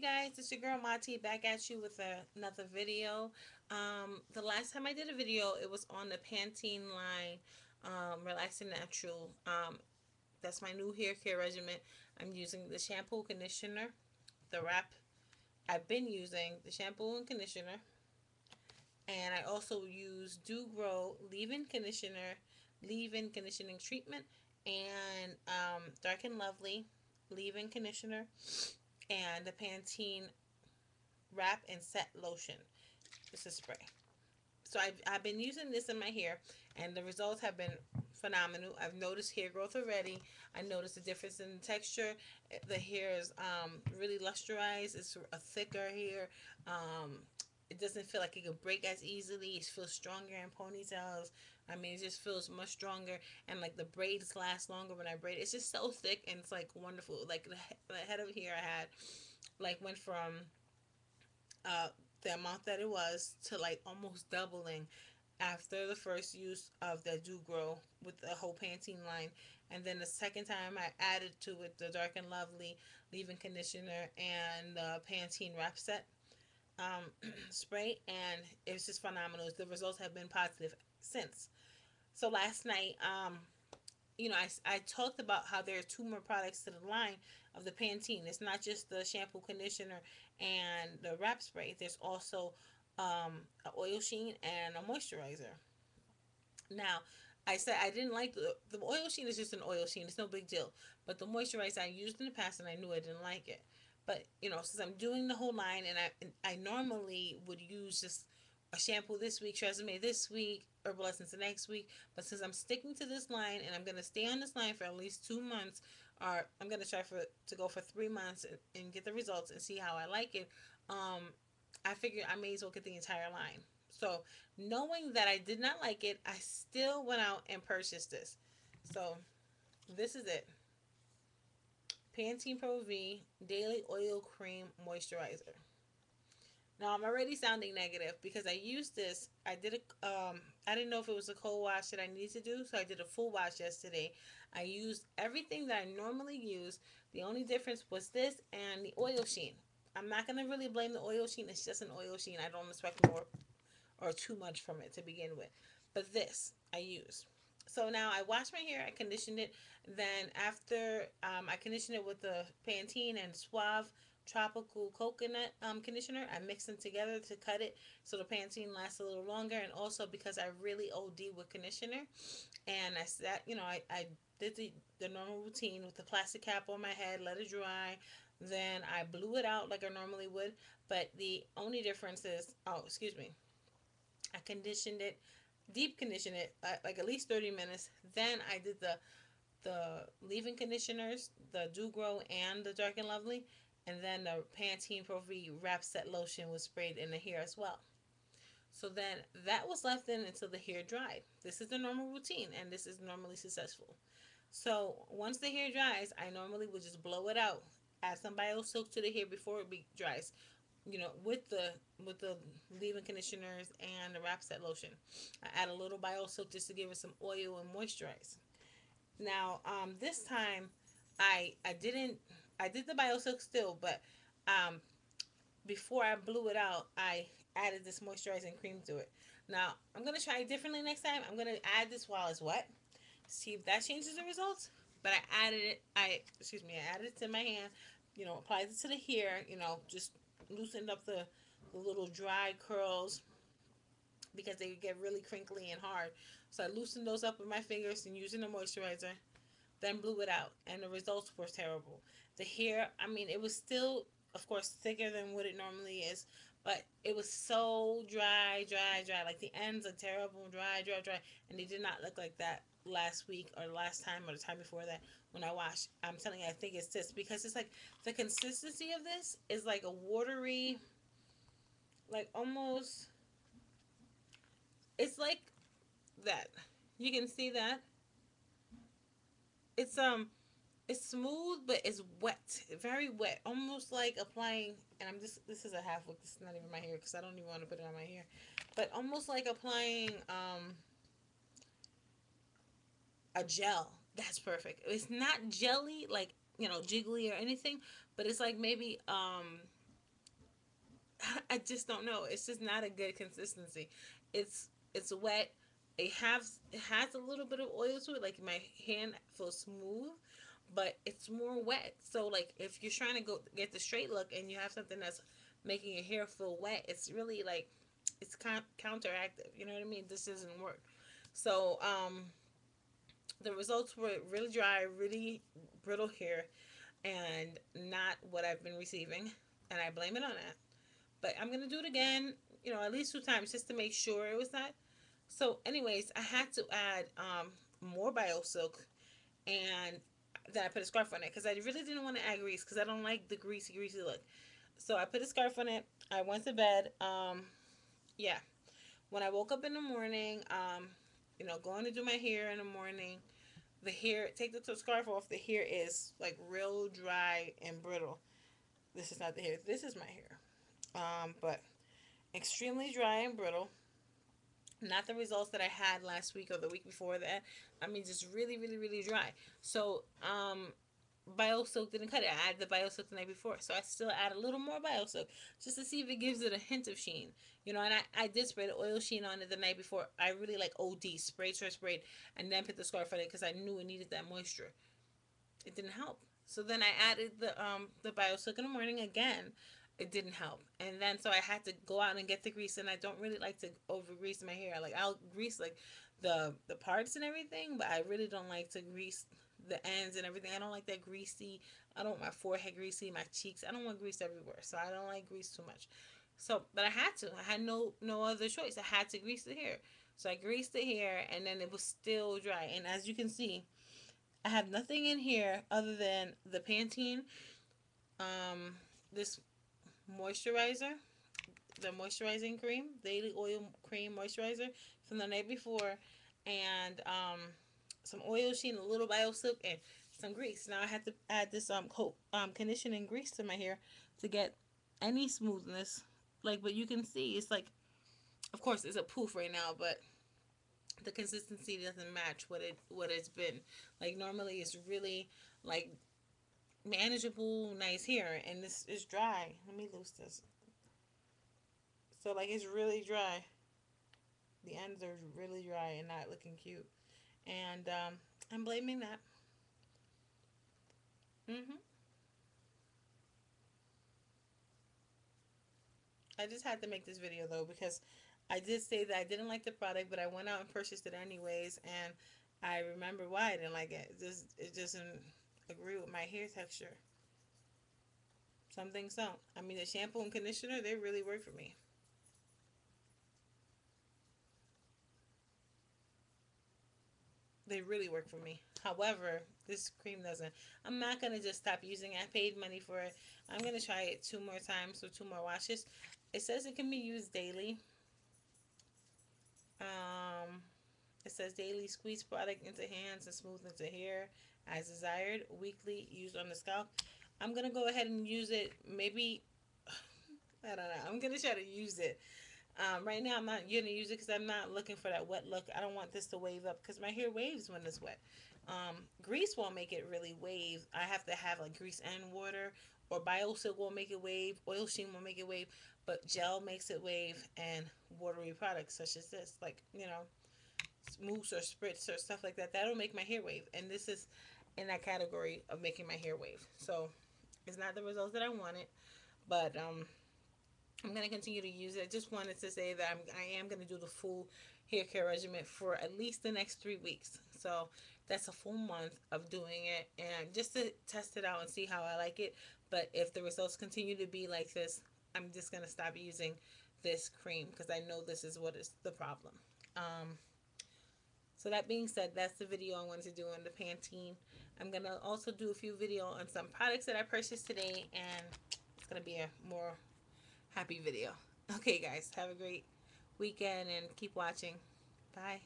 Hey guys, it's your girl Mati back at you with another video. The last time I did a video, it was on the Pantene line, Relaxing Natural. That's my new hair care regimen. I'm using the shampoo, conditioner, the wrap. I've been using the shampoo and conditioner, and I also use Do Grow leave-in conditioning treatment, and Dark and Lovely leave-in conditioner, and the Pantene wrap and set lotion. It's a spray. So I've been using this in my hair, and the results have been phenomenal. I've noticed hair growth already. I noticed a difference in the texture. The hair is really lusterized. It's a thicker hair. It doesn't feel like it can break as easily. It feels stronger in ponytails. I mean, it just feels much stronger, and like the braids last longer when I braid. It's just so thick, and it's like wonderful. Like the head of hair I had, like went from uh, the amount that it was to like almost doubling after the first use of the Do Grow with the whole Pantene line. And then the second time I added to it the Dark and Lovely leave-in conditioner and the Pantene wrap set spray, and it was just phenomenal. The results have been positive since. So last night, I talked about how there are two more products to the line of the Pantene. It's not just the shampoo, conditioner, and the wrap spray. There's also an oil sheen and a moisturizer. Now, I said I didn't like the oil sheen is just an oil sheen. It's no big deal. But the moisturizer I used in the past and I knew I didn't like it. But since I'm doing the whole line and I normally would use just a shampoo this week, Tresemme this week, Herbal Essence the next week. But since I'm sticking to this line and I'm gonna stay on this line for at least 2 months, or I'm gonna try to go for 3 months and get the results and see how I like it. I figured I may as well get the entire line. So knowing that I did not like it, I still went out and purchased this. So this is it. Pantene Pro V Daily Oil Cream Moisturizer. Now I'm already sounding negative because I used this. I didn't know if it was a cold wash that I needed to do, so I did a full wash yesterday. I used everything that I normally use. The only difference was this and the oil sheen. I'm not gonna really blame the oil sheen. It's just an oil sheen. I don't expect more or too much from it to begin with. But this I use. So now I washed my hair, I conditioned it. Then after I conditioned it with the Pantene and Suave Tropical Coconut conditioner, I mixed them together to cut it so the Pantene lasts a little longer. And also because I really OD with conditioner, and I sat, I did the normal routine with the plastic cap on my head, let it dry. Then I blew it out like I normally would. But the only difference is, oh, excuse me, I conditioned it, deep conditioned it, like at least 30 minutes. Then I did the leave-in conditioners, the Do Grow and the Dark and Lovely, and then the Pantene Pro V Wrap Set Lotion was sprayed in the hair as well. So then that was left in until the hair dried. This is the normal routine, and this is normally successful. So once the hair dries, I normally would just blow it out, add some bio silk to the hair before it dries, with the leave-in conditioners and the wrap set lotion. I add a little bio soap just to give it some oil and moisturize. Now, this time, I didn't I did the bio silk still, but um, before I blew it out, I added this moisturizing cream to it. Now, I'm gonna try it differently next time. I'm gonna add this while it's wet, see if that changes the results. But I added it. I added it to my hand. Applied it to the hair. Just loosened up the little dry curls because they get really crinkly and hard. So I loosened those up with my fingers and using the moisturizer. Then blew it out, and the results were terrible. The hair, I mean, it was still, of course, thicker than what it normally is, but it was so dry, dry, dry. Like the ends are terrible, dry, dry, dry, and they did not look like that last week or last time or the time before that when I washed. I'm telling you, I think it's this because it's like the consistency of this is like a watery, like almost. It's like that. You can see that it's it's smooth, but it's wet, very wet, almost like applying. And I'm just this is a half look. This is not even my hair because I don't even want to put it on my hair, but almost like applying a gel. That's perfect. It's not jelly like jiggly or anything, but it's like maybe I just don't know. It's just not a good consistency. It's wet. It has a little bit of oil to it. Like my hand feels smooth, but it's more wet. So like if you're trying to go get the straight look and you have something that's making your hair feel wet, it's really like it's counteractive. You know what I mean? This doesn't work. So the results were really dry, really brittle hair, and not what I've been receiving, and I blame it on that. But I'm gonna do it again, at least 2 times just to make sure it was not. So, anyways, I had to add more bio silk, and then I put a scarf on it because I really didn't want to add grease because I don't like the greasy look. So I put a scarf on it. I went to bed. Yeah. When I woke up in the morning, going to do my hair in the morning, the hair, take the scarf off. The hair is like real dry and brittle. This is not the hair. This is my hair. But extremely dry and brittle. Not the results that I had last week or the week before that. I mean, just really, really, really dry. So, BioSilk didn't cut it. I added the BioSilk the night before, so I still add a little more BioSilk just to see if it gives it a hint of sheen. And I did spray the oil sheen on it the night before. I really like OD sprayed, and then put the scarf on it because I knew it needed that moisture. It didn't help. So then I added the BioSilk in the morning again. It didn't help, and then so I had to go out and get the grease. And I don't really like to over grease my hair. Like I'll grease like the parts and everything, but I really don't like to grease the ends and everything. I don't like that greasy. I don't want my forehead greasy, my cheeks. I don't want grease everywhere, so I don't like grease too much. So, but I had to. I had no other choice. I had to grease the hair. So I greased the hair, and then it was still dry. And as you can see, I have nothing in here other than the Pantene, um, this moisturizer, the moisturizing cream, daily oil cream moisturizer from the night before, and some oil sheen, a little bio silk, and some grease. Now I had to add this conditioning grease to my hair to get any smoothness. Like, but you can see it's like, of course, it's a poof right now, but the consistency doesn't match what it's been. Like normally, it's really like manageable, nice hair, and this is dry. Let me loose this. So like it's really dry. The ends are really dry and not looking cute, and I'm blaming that. hmm I just had to make this video though because I did say that I didn't like the product, but I went out and purchased it anyways, and I remember why I didn't like it. It doesn't agree with my hair texture. Some things don't. I mean, the shampoo and conditioner they really work for me. They really work for me. However, this cream doesn't. I'm not gonna just stop using it. I paid money for it. I'm gonna try it 2 more times, so 2 more washes. It says it can be used daily. Um, it says daily squeeze product into hands and smooth into hair as desired. Weekly used on the scalp. I'm gonna go ahead and use it. Maybe I don't know. I'm gonna try to use it. Right now, I'm not gonna use it because I'm not looking for that wet look. I don't want this to wave up because my hair waves when it's wet. Grease won't make it really wave. I have to have like grease and water, or BioSilk won't make it wave. Oil sheen will make it wave, but gel makes it wave, and watery products such as this, like mousse or spritz or stuff like that, that'll make my hair wave. And this is in that category of making my hair wave. So it's not the results that I wanted, but I'm gonna continue to use it. I just wanted to say that I am gonna do the full hair care regimen for at least the next 3 weeks. So that's a full month of doing it, and just to test it out and see how I like it. But if the results continue to be like this, I'm just gonna stop using this cream because I know this is what is the problem. Um, so that being said, that's the video I wanted to do on the Pantene. I'm gonna also do a few video on some products that I purchased today, and it's gonna be a more happy video. Okay, guys, have a great weekend and keep watching. Bye.